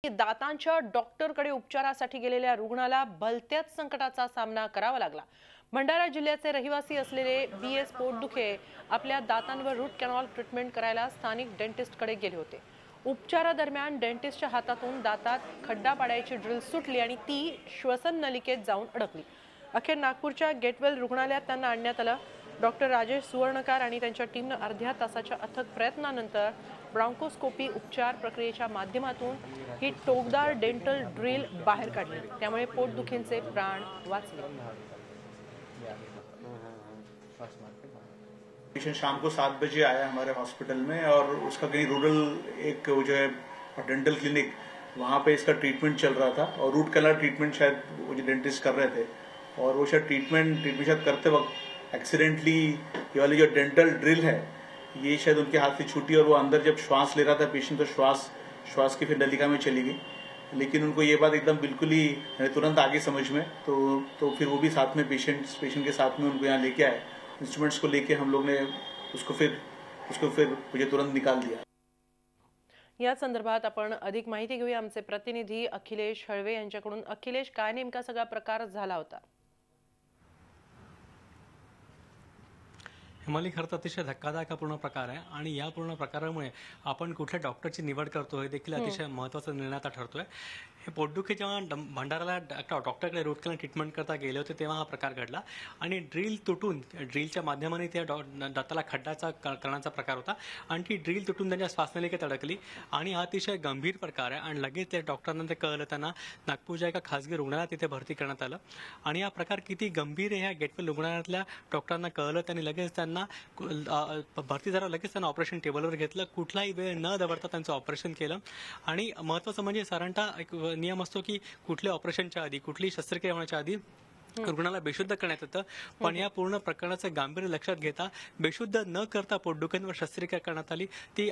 दातांच्या डॉक्टरकडे उपचारासाठी गेलेल्या रुग्णाला भलत्याच संकटाचा सामना करावा लागला। भंडारा जिल्ह्याचे रहिवासी असलेले BS पोटदुखे आपल्या दातांवर रूट कॅनल ट्रीटमेंट करायला स्थानिक डेंटिस्टकडे गेले होते। उपचारादरम्यान डेंटिस्टच्या हातातून दातात खड्डा पाडायची ड्रिल सुटली आणि ती श्वसन नलिकेत जाऊन अडकली। अखेर नागपूरच्या गेटवेल रुग्णालयात त्यांना आणण्यात आलं। डॉक्टर राजेश सुवर्णकार आणि त्यांच्या टीमने अर्ध्या तासाच्या अथक प्रयत्नानंतर ब्रॉन्कोस्कोपी उपचार प्रक्रियेच्या माध्यमातून ही टोकदार डेंटल ड्रिल बाहेर काढली। त्यामुळे पोटदुखींचे प्राण वाचले। पेशेंट शाम को 7 बजे आया हमारे हॉस्पिटल में और उसका कहीं रूरल एक जो है डेंटल क्लिनिक वहाँ पे इसका ट्रीटमेंट चल रहा था और रूट कैनाल ट्रीटमेंट शायद वो जो डेंटिस्ट कर रहे थे और वो शायद ट्रीटमेंट शायद करते वक्त एक्सीडेंटली ये वाली जो डेंटल ड्रिल है ये शायद उनके हाथ से छूटी और वो अंदर जब श्वास ले रहा था पेशेंट तो श्वास की फिर नलिका में चली गई। लेकिन उनको ये बात एकदम बिल्कुल ही तुरंत आगे समझ में तो फिर वो भी साथ में पेशेंट के साथ में उनको यहाँ लेके आए। इंस्ट्रूमेंट्स को लेके हम लोग ने उसको फिर मुझे तुरंत निकाल दिया। या संदर्भात आपण अधिक माहिती घेऊया आमचे प्रतिनिधी अखिलेश हळवे यांच्याकडून। अखिलेश, काय नेमका सगळा प्रकार झाला होता? हिमाली, खरं तर अतिशय धक्कादायक पूर्ण प्रकार आहे आणि या पूर्ण प्रकारामुळे आपण कुठल्या डॉक्टरची निवड करतो हे देखील अतिशय महत्त्वाचा निर्णय आता ठरतोय। हे पोटदुखी जेव्हा भंडाराला डॉक्टरकडे रूट कॅनल ट्रीटमेंट करता गेले होते तेव्हा हा प्रकार घडला आणि ड्रिल तुटून ड्रिलच्या माध्यमाने त्या दाताला खड्डाचा करण्याचा प्रकार होता आणि ती ड्रिल तुटून त्यांच्या श्वासनलिकेत अडकली आणि हा अतिशय गंभीर प्रकार आहे आणि लगेच त्या डॉक्टरांना ते कळलं। त्यांना नागपूरच्या एका खासगी रुग्णालयात तिथे भरती करण्यात आलं आणि हा प्रकार किती गंभीर आहे ह्या गेटवेल रुग्णालयातल्या डॉक्टरांना कळलं। त्यांनी लगेच त्यांना भरती झालं, लगेच त्यांना ऑपरेशन टेबलवर घेतलं, कुठलाही वेळ न दवडता त्यांचं ऑपरेशन केलं आणि महत्त्वाचं म्हणजे साधारणतः एक नियम असतो की कुठल्या ऑपरेशनच्या आधी कुठली शस्त्रक्रिया होण्याच्या आधी रुग्णाला बेशुद्ध करण्यात येतं, पण या पूर्ण प्रकरणाचं गांभीर्य लक्षात घेता बेशुद्ध न करता पोटदुखींवर शस्त्रक्रिया करण्यात आली ती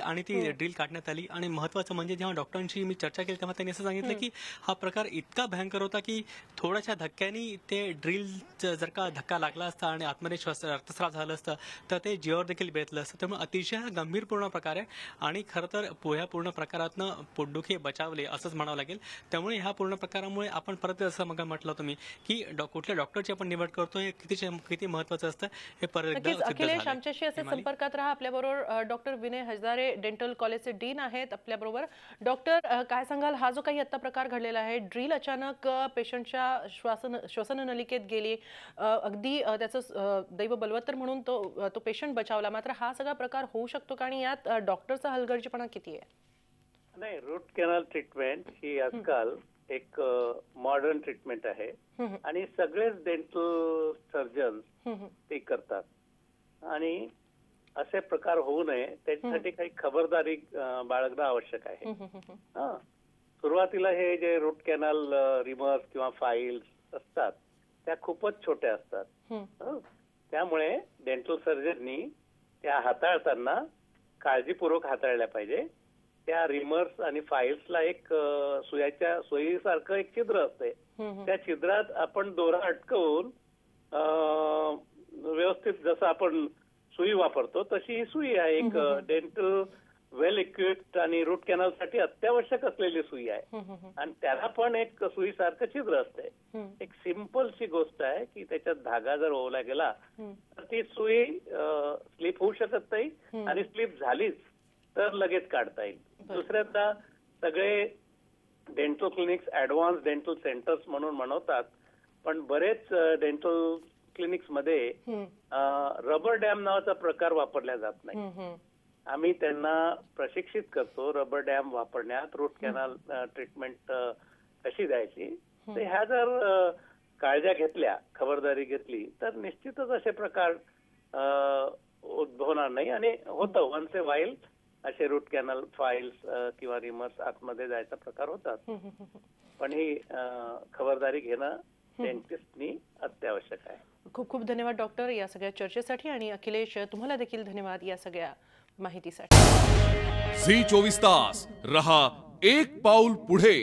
ड्रिल काढण्यात आली। आणि महत्त्वाचं म्हणजे जेव्हा डॉक्टरांशी मी चर्चा केली तेव्हा त्यांनी असं सांगितलं की हा प्रकार इतका भयंकर होता की थोड्याशा धक्क्याने ते ड्रिल जर का धक्का लागला असता आणि आतमध्ये रक्तस्राव झालं असतं तर ते जीवावर देखील बेतलं असतं। त्यामुळे अतिशय गंभीर प्रकार आहे आणि खरं तर ह्या पूर्ण प्रकारातनं पोटदुखी बचावले असंच म्हणावं लागेल। त्यामुळे ह्या पूर्ण प्रकारामुळे आपण परत असं मग म्हटलं तुम्ही की कुठल्या डॉक्टरची आपण निवड करतो हे किती महत्त्वाचं असतं हे परत एकदा सिद्ध झालं। अखिलेश, आमच्याशी असे संपर्कात राहा। आपल्याबरोबर डॉक्टर विनय हजारे डेंटल कॉलेजचे डीन आहेत आपल्याबरोबर। डॉक्टर, काय सांगाल, हा जो काही आता प्रकार घडलेला आहे, ड्रिल अचानक पेशंटच्या श्वसन नलिकेत गेली, अगदी त्याचं दैव बलवत्तर म्हणून तो पेशंट बचावला, मात्र हा सगळा प्रकार होऊ शकतो का आणि यात डॉक्टरचा हलगर्जीपणा किती आहे? नाही, रूट कॅनल ट्रीटमेंट ही आजकाल एक मॉडर्न ट्रीटमेंट आहे आणि सगळेच डेंटल सर्जन ते करतात आणि असे प्रकार होऊ नये त्याच्यासाठी काही खबरदारी बाळगणं आवश्यक आहे। सुरुवातीला हे जे रूट कॅनल रिमर्स किंवा फाईल्स असतात त्या खूपच छोट्या असतात, त्यामुळे डेंटल सर्जननी त्या हाताळताना काळजीपूर्वक हाताळल्या पाहिजे। त्या रिमर्स आणि फाईल्सला एक सुईसारखं एक छिद्र असते, त्या छिद्रात आपण दोरा अटकवून व्यवस्थित जसं आपण सुई वापरतो तशी ही सुई आहे, एक डेंटल वेल इक्विप्ड आणि रूट कॅनल साठी अत्यावश्यक असलेली सुई आहे आणि त्याला पण एक सुईसारखं छिद्र असते। एक सिंपलची गोष्ट आहे की त्याच्यात धागा जर ओवला गेला तर ती सुई स्लिप होऊ शकत नाही आणि स्लिप झालीच तर लगेच काढता येईल। दुसऱ्यांदा सगळे dental clinics advance dental centres म्हणून म्हणतात, पण बरेच डेंटल क्लिनिक्स मध्ये रबर डॅम नावाचा प्रकार वापरला जात नाही। आम्ही त्यांना प्रशिक्षित करतो रबर डॅम वापरण्यात, रूट कॅनल ट्रीटमेंट कशी द्यायची। तर ह्या जर काळज्या घेतल्या, खबरदारी घेतली तर निश्चितच असे प्रकार उद्भवणार नाही आणि होतं वन्स ए व्हाईल असे रूट कॅनल फाईल्स किंवा रिमर्स आतमध्ये जायचा प्रकार होतात, पण ही खबरदारी घेणं डेंटिस्टनी अत्यावश्यक आहे। खूप खूप धन्यवाद डॉक्टर या सगळ्या चर्चेसाठी आणि अखिलेश, तुम्हाला देखील धन्यवाद या सगळ्या माहितीसाठी। झी 24 तास रहा एक पाऊल पुढे।